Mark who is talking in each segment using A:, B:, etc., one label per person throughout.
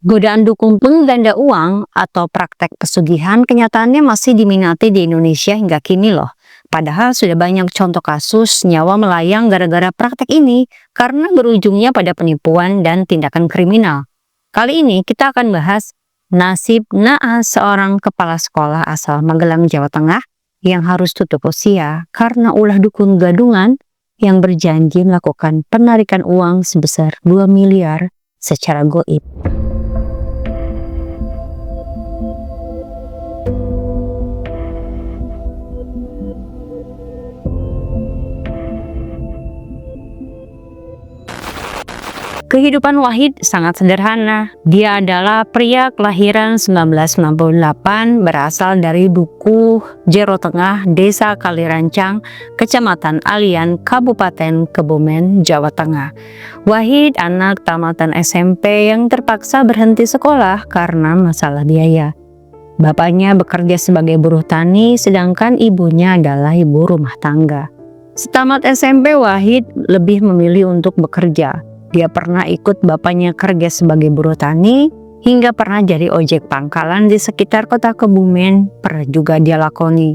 A: Godaan dukung pengganda uang atau praktek pesugihan kenyataannya masih diminati di Indonesia hingga kini loh. Padahal sudah banyak contoh kasus nyawa melayang gara-gara praktek ini karena berujungnya pada penipuan dan tindakan kriminal. Kali ini kita akan bahas nasib naas seorang kepala sekolah asal Magelang, Jawa Tengah yang harus tutup usia karena ulah dukun gadungan yang berjanji melakukan penarikan uang sebesar 2 miliar secara goib. Kehidupan Wahid sangat sederhana. Dia adalah pria kelahiran 1998 berasal dari Dukuh, Jero Tengah, Desa Kalirancang, Kecamatan Alian, Kabupaten Kebumen, Jawa Tengah. Wahid anak tamatan SMP yang terpaksa berhenti sekolah karena masalah biaya. Bapaknya bekerja sebagai buruh tani sedangkan ibunya adalah ibu rumah tangga. Setamat SMP, Wahid lebih memilih untuk bekerja. Dia pernah ikut bapaknya kerja sebagai buruh tani, hingga pernah jadi ojek pangkalan di sekitar kota Kebumen, pernah juga dia lakoni.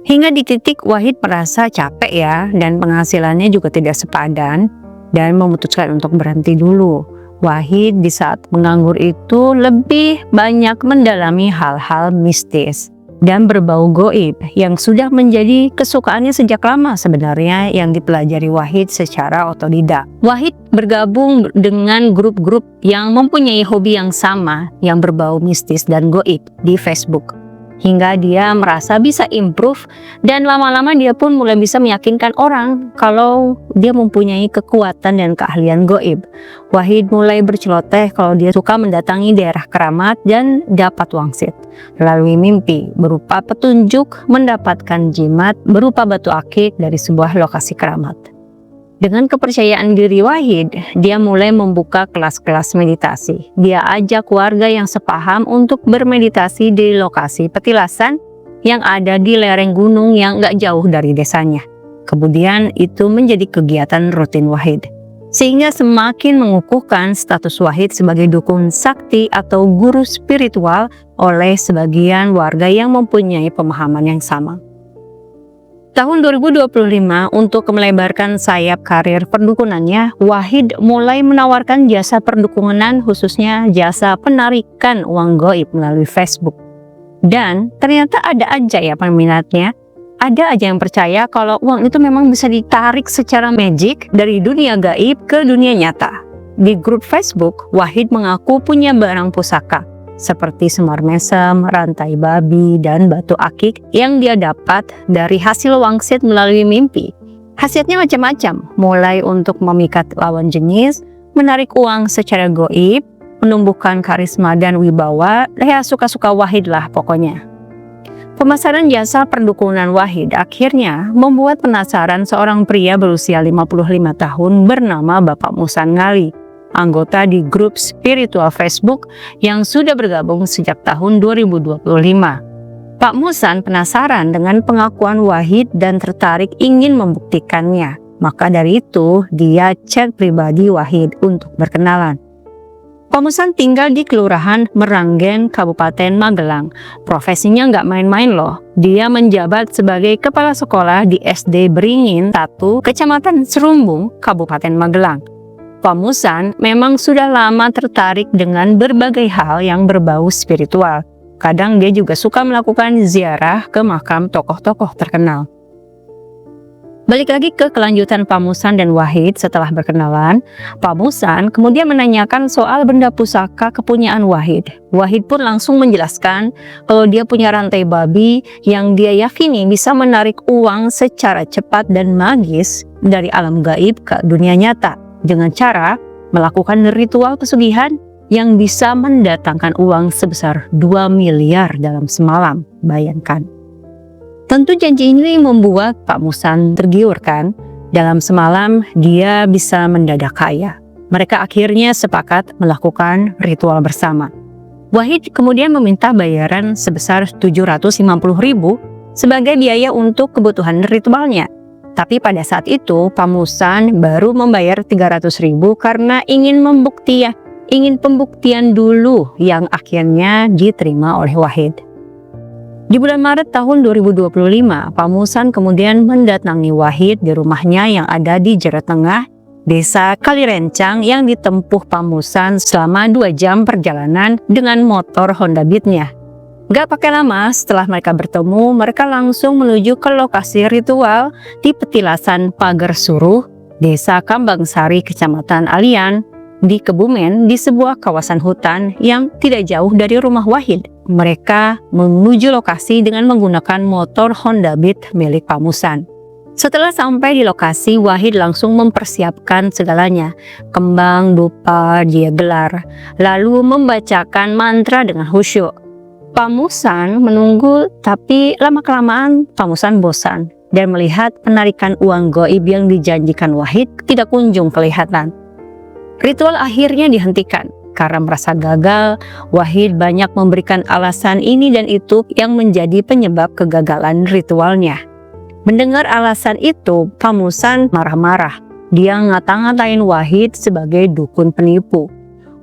A: Hingga di titik Wahid merasa capek ya, dan penghasilannya juga tidak sepadan, dan memutuskan untuk berhenti dulu. Wahid di saat menganggur itu lebih banyak mendalami hal-hal mistis dan berbau goib yang sudah menjadi kesukaannya sejak lama sebenarnya yang dipelajari Wahid secara otodidak. Wahid bergabung dengan grup-grup yang mempunyai hobi yang sama yang berbau mistis dan goib di Facebook. Hingga dia merasa bisa improve dan lama-lama dia pun mulai bisa meyakinkan orang kalau dia mempunyai kekuatan dan keahlian goib. Wahid mulai berceloteh kalau dia suka mendatangi daerah keramat dan dapat wangsit melalui mimpi berupa petunjuk mendapatkan jimat berupa batu akik dari sebuah lokasi keramat. Dengan kepercayaan diri Wahid, dia mulai membuka kelas-kelas meditasi. Dia ajak warga yang sepaham untuk bermeditasi di lokasi petilasan yang ada di lereng gunung yang gak jauh dari desanya. Kemudian itu menjadi kegiatan rutin Wahid, sehingga semakin mengukuhkan status Wahid sebagai dukun sakti atau guru spiritual oleh sebagian warga yang mempunyai pemahaman yang sama. Tahun 2025, untuk melebarkan sayap karir perdukunannya, Wahid mulai menawarkan jasa perdukunan khususnya jasa penarikan uang goib melalui Facebook. Dan ternyata ada aja ya peminatnya, ada aja yang percaya kalau uang itu memang bisa ditarik secara magic dari dunia gaib ke dunia nyata. Di grup Facebook, Wahid mengaku punya barang pusaka seperti semar mesem, rantai babi, dan batu akik yang dia dapat dari hasil wangsit melalui mimpi. Khasiatnya macam-macam, mulai untuk memikat lawan jenis, menarik uang secara goib, menumbuhkan karisma dan wibawa, ya suka-suka Wahid lah pokoknya. Pemasaran jasa perdukunan Wahid akhirnya membuat penasaran seorang pria berusia 55 tahun bernama Bapak Musan Ngali, anggota di grup spiritual Facebook yang sudah bergabung sejak tahun 2025. Pak Musan penasaran dengan pengakuan Wahid dan tertarik ingin membuktikannya. Maka dari itu, dia chat pribadi Wahid untuk berkenalan. Pak Musan tinggal di Kelurahan Meranggen, Kabupaten Magelang. Profesinya nggak main-main loh. Dia menjabat sebagai kepala sekolah di SD Beringin 1, Kecamatan Serumbung, Kabupaten Magelang. Pak Musan memang sudah lama tertarik dengan berbagai hal yang berbau spiritual. Kadang dia juga suka melakukan ziarah ke makam tokoh-tokoh terkenal. Balik lagi ke kelanjutan Pak Musan dan Wahid setelah berkenalan, Pak Musan kemudian menanyakan soal benda pusaka kepunyaan Wahid. Wahid pun langsung menjelaskan kalau dia punya rantai babi yang dia yakini bisa menarik uang secara cepat dan magis dari alam gaib ke dunia nyata, dengan cara melakukan ritual pesugihan yang bisa mendatangkan uang sebesar 2 miliar dalam semalam. Bayangkan. Tentu janji ini membuat Pak Musan tergiur kan? Dalam semalam dia bisa mendadak kaya. Mereka akhirnya sepakat melakukan ritual bersama. Wahid kemudian meminta bayaran sebesar 750.000 sebagai biaya untuk kebutuhan ritualnya. Tapi pada saat itu Pak Musan baru membayar 300.000 karena ingin ingin pembuktian dulu yang akhirnya diterima oleh Wahid. Di bulan Maret tahun 2025, Pak Musan kemudian mendatangi Wahid di rumahnya yang ada di Jero Tengah, Desa Kalirencang, yang ditempuh Pak Musan selama 2 jam perjalanan dengan motor Honda Beat-nya. Gak pakai lama setelah mereka bertemu, mereka langsung menuju ke lokasi ritual di petilasan Pager Suruh, Desa Kambangsari, Kecamatan Alian, di Kebumen, di sebuah kawasan hutan yang tidak jauh dari rumah Wahid. Mereka menuju lokasi dengan menggunakan motor Honda Beat milik Pak Musan. Setelah sampai di lokasi, Wahid langsung mempersiapkan segalanya. Kembang, dupa, dia gelar, lalu membacakan mantra dengan khusyuk. Pak Musan menunggu, tapi lama-kelamaan Pak Musan bosan dan melihat penarikan uang goib yang dijanjikan Wahid tidak kunjung kelihatan. Ritual akhirnya dihentikan. Karena merasa gagal, Wahid banyak memberikan alasan ini dan itu yang menjadi penyebab kegagalan ritualnya. Mendengar alasan itu, Pak Musan marah-marah. Dia ngata-ngatain Wahid sebagai dukun penipu.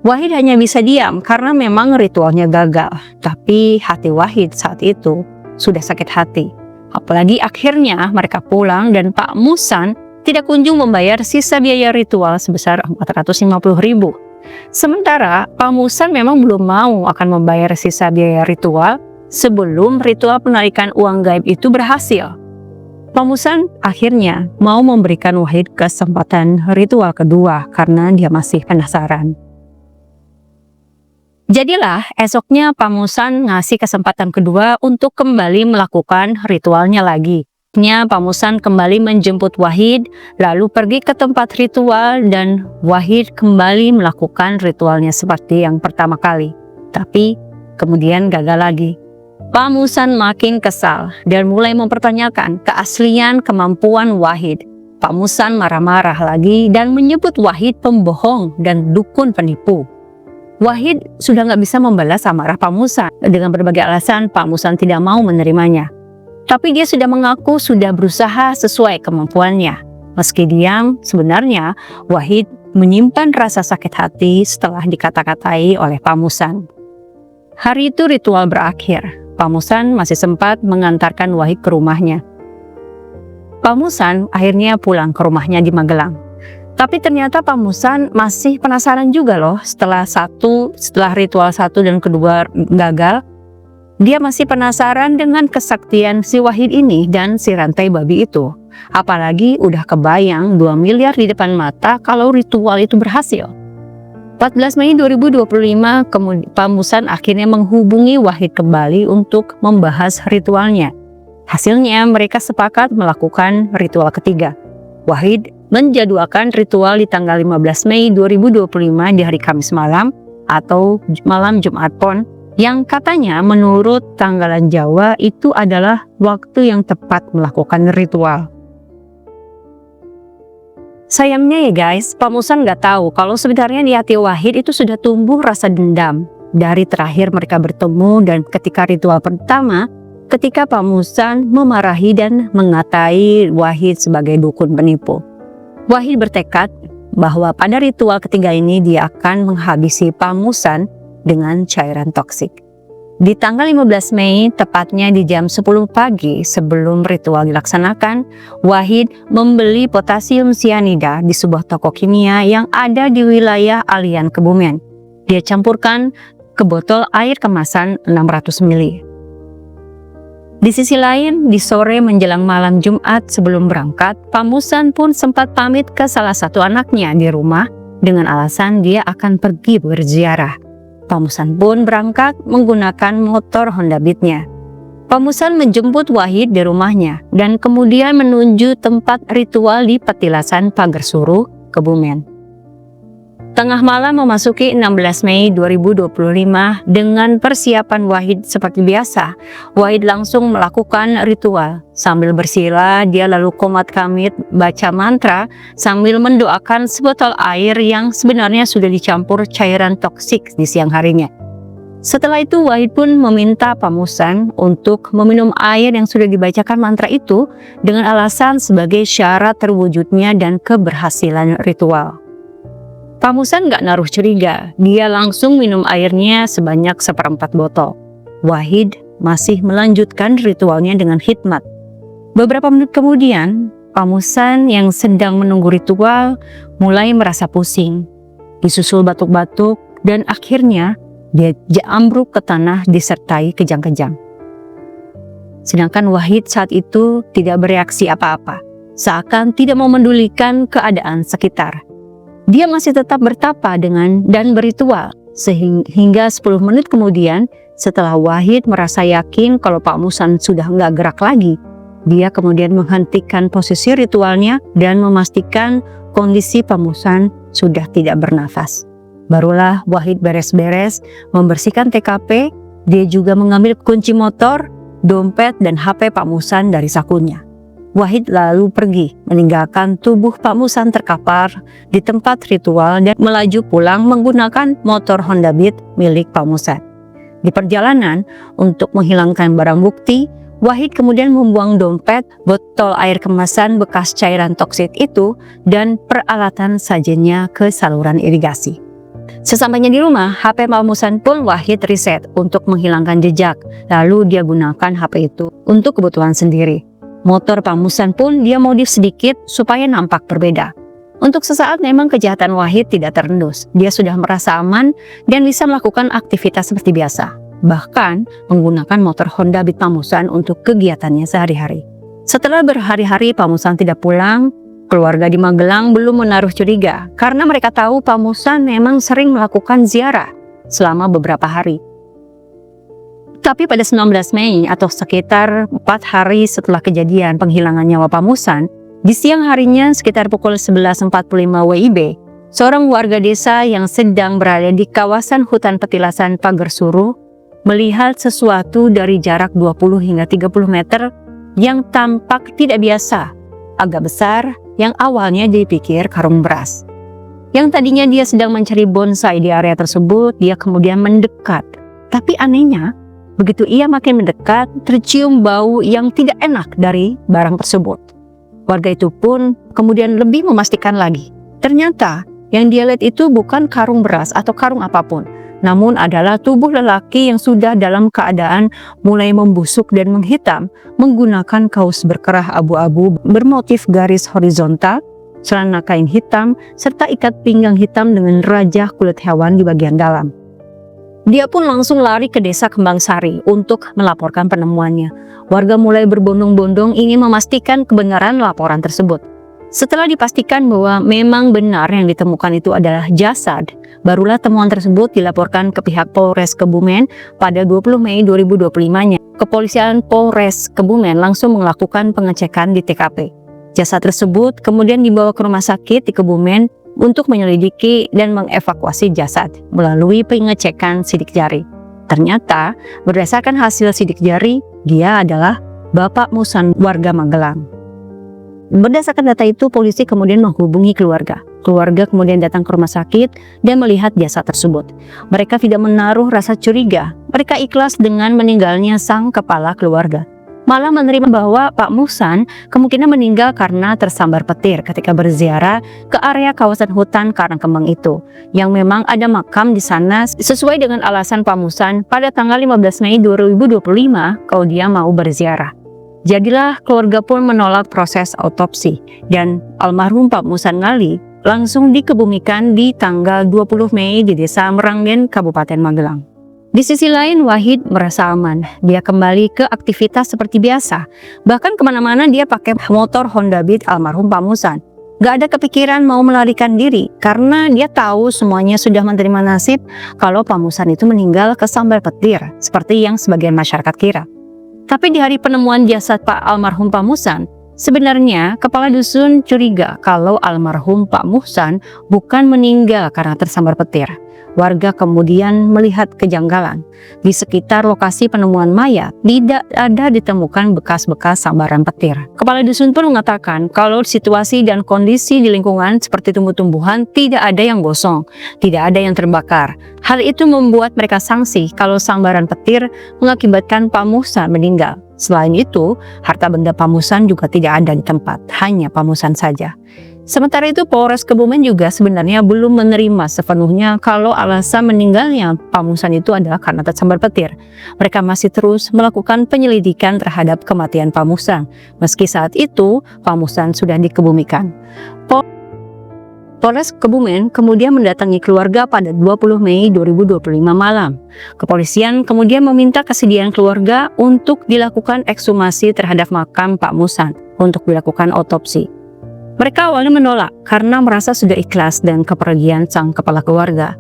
A: Wahid hanya bisa diam karena memang ritualnya gagal. Tapi hati Wahid saat itu sudah sakit hati. Apalagi akhirnya mereka pulang dan Pak Musan tidak kunjung membayar sisa biaya ritual sebesar 450.000. Sementara Pak Musan memang belum mau akan membayar sisa biaya ritual sebelum ritual penarikan uang gaib itu berhasil. Pak Musan akhirnya mau memberikan Wahid kesempatan ritual kedua karena dia masih penasaran. Jadilah esoknya Pak Musan ngasih kesempatan kedua untuk kembali melakukan ritualnya lagi. Pak Musan kembali menjemput Wahid, lalu pergi ke tempat ritual dan Wahid kembali melakukan ritualnya seperti yang pertama kali. Tapi kemudian gagal lagi. Pak Musan makin kesal dan mulai mempertanyakan keaslian kemampuan Wahid. Pak Musan marah-marah lagi dan menyebut Wahid pembohong dan dukun penipu. Wahid sudah nggak bisa membalas amarah Pak Musan. Dengan berbagai alasan, Pak Musan tidak mau menerimanya. Tapi dia sudah mengaku sudah berusaha sesuai kemampuannya. Meski diam, sebenarnya Wahid menyimpan rasa sakit hati setelah dikata-katai oleh Pak Musan. Hari itu ritual berakhir. Pak Musan masih sempat mengantarkan Wahid ke rumahnya. Pak Musan akhirnya pulang ke rumahnya di Magelang. Tapi ternyata Pak Musan masih penasaran juga loh setelah ritual 1 dan kedua gagal. Dia masih penasaran dengan kesaktian si Wahid ini dan si rantai babi itu. Apalagi udah kebayang 2 miliar di depan mata kalau ritual itu berhasil. 14 Mei 2025, Pak Musan akhirnya menghubungi Wahid kembali untuk membahas ritualnya. Hasilnya mereka sepakat melakukan ritual ketiga. Wahid menjadwalkan ritual di tanggal 15 Mei 2025 di hari Kamis malam atau malam Jumat Pon, yang katanya menurut tanggalan Jawa itu adalah waktu yang tepat melakukan ritual. Sayangnya ya guys, Pak Musan nggak tahu kalau sebenarnya di hati Wahid itu sudah tumbuh rasa dendam dari terakhir mereka bertemu dan ketika ritual pertama, ketika Pak Musan memarahi dan mengatai Wahid sebagai dukun penipu. Wahid bertekad bahwa pada ritual ketiga ini dia akan menghabisi Pak Musan dengan cairan toksik. Di tanggal 15 Mei, tepatnya di jam 10 pagi sebelum ritual dilaksanakan, Wahid membeli potasium sianida di sebuah toko kimia yang ada di wilayah Alian Kebumen. Dia campurkan ke botol air kemasan 600 ml. Di sisi lain, di sore menjelang malam Jumat sebelum berangkat, Pak Musan pun sempat pamit ke salah satu anaknya di rumah dengan alasan dia akan pergi berziarah. Pak Musan pun berangkat menggunakan motor Honda Beat-nya. Pak Musan menjemput Wahid di rumahnya dan kemudian menuju tempat ritual di petilasan Pager Suruh, Kebumen. Tengah malam memasuki 16 Mei 2025 dengan persiapan Wahid seperti biasa. Wahid langsung melakukan ritual. Sambil bersila, dia lalu qomat kamit baca mantra sambil mendoakan sebotol air yang sebenarnya sudah dicampur cairan toksik di siang harinya. Setelah itu Wahid pun meminta Pak Musan untuk meminum air yang sudah dibacakan mantra itu dengan alasan sebagai syarat terwujudnya dan keberhasilan ritual. Pak Musan gak naruh curiga, dia langsung minum airnya sebanyak 1/4 botol. Wahid masih melanjutkan ritualnya dengan hikmat. Beberapa menit kemudian, Pak Musan yang sedang menunggu ritual mulai merasa pusing, disusul batuk-batuk, dan akhirnya dia ambruk ke tanah disertai kejang-kejang. Sedangkan Wahid saat itu tidak bereaksi apa-apa, seakan tidak memedulikan keadaan sekitar. Dia masih tetap bertapa dan berritual, sehingga 10 menit kemudian setelah Wahid merasa yakin kalau Pak Musan sudah nggak gerak lagi, dia kemudian menghentikan posisi ritualnya dan memastikan kondisi Pak Musan sudah tidak bernafas. Barulah Wahid beres-beres membersihkan TKP, dia juga mengambil kunci motor, dompet, dan HP Pak Musan dari sakunya. Wahid lalu pergi meninggalkan tubuh Pak Musan terkapar di tempat ritual dan melaju pulang menggunakan motor Honda Beat milik Pak Musan. Di perjalanan, untuk menghilangkan barang bukti, Wahid kemudian membuang dompet, botol air kemasan bekas cairan toksik itu, dan peralatan sajennya ke saluran irigasi. Sesampainya di rumah, HP Pak Musan pun Wahid reset untuk menghilangkan jejak, lalu dia gunakan HP itu untuk kebutuhan sendiri. Motor Pak Musan pun dia modif sedikit supaya nampak berbeda. Untuk sesaat memang kejahatan Wahid tidak terendus. Dia sudah merasa aman dan bisa melakukan aktivitas seperti biasa. Bahkan menggunakan motor Honda Beat Pak Musan untuk kegiatannya sehari-hari. Setelah berhari-hari Pak Musan tidak pulang, keluarga di Magelang belum menaruh curiga karena mereka tahu Pak Musan memang sering melakukan ziarah selama beberapa hari. Tapi pada 19 Mei atau sekitar 4 hari setelah kejadian penghilangan nyawa Pak Musan, di siang harinya sekitar pukul 11.45 WIB, seorang warga desa yang sedang berada di kawasan hutan petilasan Pager Suruh melihat sesuatu dari jarak 20 hingga 30 meter yang tampak tidak biasa, agak besar, yang awalnya dipikir karung beras. Yang tadinya dia sedang mencari bonsai di area tersebut, dia kemudian mendekat. Tapi anehnya, begitu ia makin mendekat, tercium bau yang tidak enak dari barang tersebut. Warga itu pun kemudian lebih memastikan lagi. Ternyata yang dia lihat itu bukan karung beras atau karung apapun, namun adalah tubuh lelaki yang sudah dalam keadaan mulai membusuk dan menghitam, menggunakan kaos berkerah abu-abu bermotif garis horizontal, celana kain hitam, serta ikat pinggang hitam dengan rajah kulit hewan di bagian dalam. Dia pun langsung lari ke desa Kembang Sari untuk melaporkan penemuannya. Warga mulai berbondong-bondong ingin memastikan kebenaran laporan tersebut. Setelah dipastikan bahwa memang benar yang ditemukan itu adalah jasad, barulah temuan tersebut dilaporkan ke pihak Polres Kebumen pada 20 Mei 2025-nya. Kepolisian Polres Kebumen langsung melakukan pengecekan di TKP. Jasad tersebut kemudian dibawa ke rumah sakit di Kebumen untuk menyelidiki dan mengevakuasi jasad melalui pengecekan sidik jari. Ternyata berdasarkan hasil sidik jari, dia adalah Bapak Musan warga Magelang. Berdasarkan data itu, polisi kemudian menghubungi keluarga. Keluarga kemudian datang ke rumah sakit dan melihat jasad tersebut. Mereka tidak menaruh rasa curiga. Mereka ikhlas dengan meninggalnya sang kepala keluarga. Malah menerima bahwa Pak Musan kemungkinan meninggal karena tersambar petir ketika berziarah ke area kawasan hutan Karangkembang itu, yang memang ada makam di sana sesuai dengan alasan Pak Musan pada tanggal 15 Mei 2025 kalau dia mau berziarah. Jadilah keluarga pun menolak proses autopsi dan almarhum Pak Musan Ngali langsung dikebumikan di tanggal 20 Mei di Desa Meranggen, Kabupaten Magelang. Di sisi lain, Wahid merasa aman. Dia kembali ke aktivitas seperti biasa. Bahkan kemana-mana dia pakai motor Honda Beat almarhum Pak Musan. Gak ada kepikiran mau melarikan diri karena dia tahu semuanya sudah menerima nasib kalau Pak Musan itu meninggal kesambar petir seperti yang sebagian masyarakat kira. Tapi di hari penemuan jasad Pak almarhum Pak Musan, sebenarnya kepala dusun curiga kalau almarhum Pak Musan bukan meninggal karena tersambar petir. Warga kemudian melihat kejanggalan. Di sekitar lokasi penemuan mayat tidak ada ditemukan bekas-bekas sambaran petir. Kepala dusun pun mengatakan kalau situasi dan kondisi di lingkungan seperti tumbuh-tumbuhan tidak ada yang gosong, tidak ada yang terbakar. Hal itu membuat mereka sangsi kalau sambaran petir mengakibatkan Pak Musan meninggal. Selain itu, harta benda Pak Musan juga tidak ada di tempat, hanya Pak Musan saja. Sementara itu Polres Kebumen juga sebenarnya belum menerima sepenuhnya kalau alasan meninggalnya Pak Musan itu adalah karena tersambar petir. Mereka masih terus melakukan penyelidikan terhadap kematian Pak Musan, meski saat itu Pak Musan sudah dikebumikan. Polres Kebumen kemudian mendatangi keluarga pada 20 Mei 2025 malam. Kepolisian kemudian meminta kesediaan keluarga untuk dilakukan ekshumasi terhadap makam Pak Musan untuk dilakukan otopsi. Mereka awalnya menolak karena merasa sudah ikhlas dan kepergian sang kepala keluarga.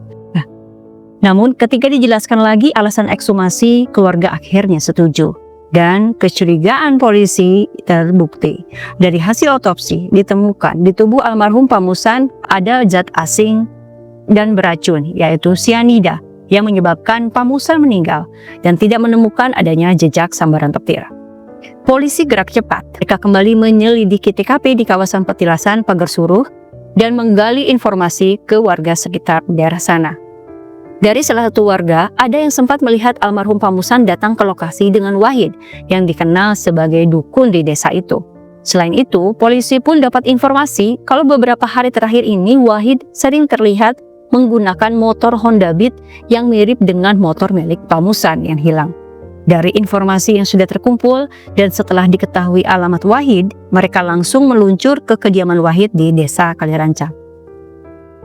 A: Namun ketika dijelaskan lagi alasan ekshumasi, keluarga akhirnya setuju. Dan kecurigaan polisi terbukti. Dari hasil otopsi ditemukan di tubuh almarhum Pak Musan ada zat asing dan beracun, yaitu sianida, yang menyebabkan Pak Musan meninggal dan tidak menemukan adanya jejak sambaran petir. Polisi gerak cepat. Mereka kembali menyelidiki TKP di kawasan Petilasan Pagar Suruh dan menggali informasi ke warga sekitar daerah sana. Dari salah satu warga, ada yang sempat melihat almarhum Pak Musan datang ke lokasi dengan Wahid yang dikenal sebagai dukun di desa itu. Selain itu, polisi pun dapat informasi kalau beberapa hari terakhir ini Wahid sering terlihat menggunakan motor Honda Beat yang mirip dengan motor milik Pak Musan yang hilang. Dari informasi yang sudah terkumpul dan setelah diketahui alamat Wahid, mereka langsung meluncur ke kediaman Wahid di desa Kalirancang.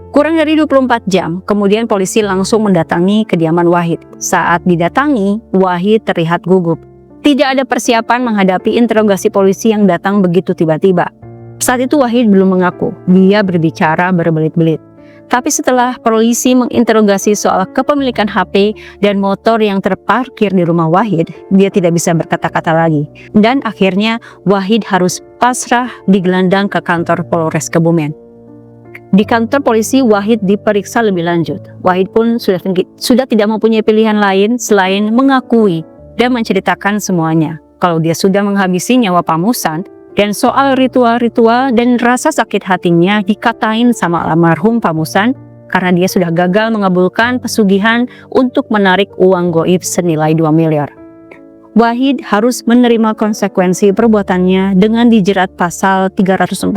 A: Kurang dari 24 jam, kemudian polisi langsung mendatangi kediaman Wahid. Saat didatangi, Wahid terlihat gugup. Tidak ada persiapan menghadapi interogasi polisi yang datang begitu tiba-tiba. Saat itu Wahid belum mengaku, dia berbicara berbelit-belit. Tapi setelah polisi menginterogasi soal kepemilikan HP dan motor yang terparkir di rumah Wahid, dia tidak bisa berkata-kata lagi. Dan akhirnya Wahid harus pasrah digelandang ke kantor Polres Kebumen. Di kantor polisi, Wahid diperiksa lebih lanjut. Wahid pun sudah tidak mempunyai pilihan lain selain mengakui dan menceritakan semuanya. Kalau dia sudah menghabisi nyawa Pak Musan, dan soal ritual-ritual dan rasa sakit hatinya dikatain sama almarhum Pak Musan karena dia sudah gagal mengabulkan pesugihan untuk menarik uang goib senilai 2 miliar. Wahid harus menerima konsekuensi perbuatannya dengan dijerat pasal 340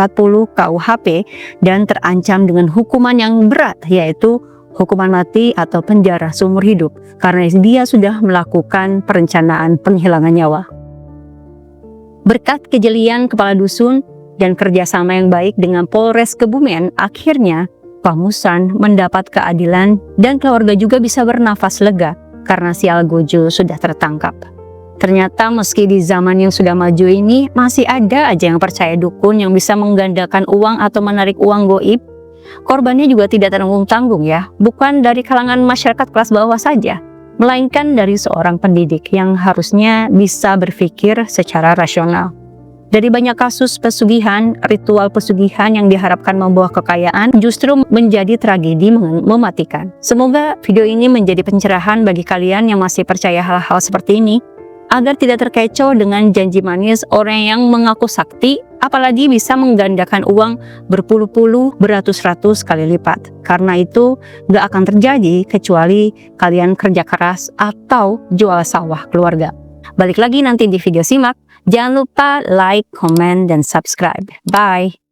A: KUHP dan terancam dengan hukuman yang berat, yaitu hukuman mati atau penjara seumur hidup karena dia sudah melakukan perencanaan penghilangan nyawa. Berkat kejelian kepala dusun dan kerjasama yang baik dengan Polres Kebumen, akhirnya Pak Musan mendapat keadilan dan keluarga juga bisa bernafas lega karena si Algojo sudah tertangkap. Ternyata meski di zaman yang sudah maju ini, masih ada aja yang percaya dukun yang bisa menggandakan uang atau menarik uang goib. Korbannya juga tidak tanggung-tanggung ya, bukan dari kalangan masyarakat kelas bawah saja, melainkan dari seorang pendidik yang harusnya bisa berpikir secara rasional. Dari banyak kasus pesugihan, ritual pesugihan yang diharapkan membawa kekayaan justru menjadi tragedi mematikan. Semoga video ini menjadi pencerahan bagi kalian yang masih percaya hal-hal seperti ini, agar tidak terkecoh dengan janji manis orang yang mengaku sakti, apalagi bisa menggandakan uang berpuluh-puluh, beratus-ratus kali lipat. Karena itu gak akan terjadi kecuali kalian kerja keras atau jual sawah keluarga. Balik lagi nanti di video simak. Jangan lupa like, comment, dan subscribe. Bye!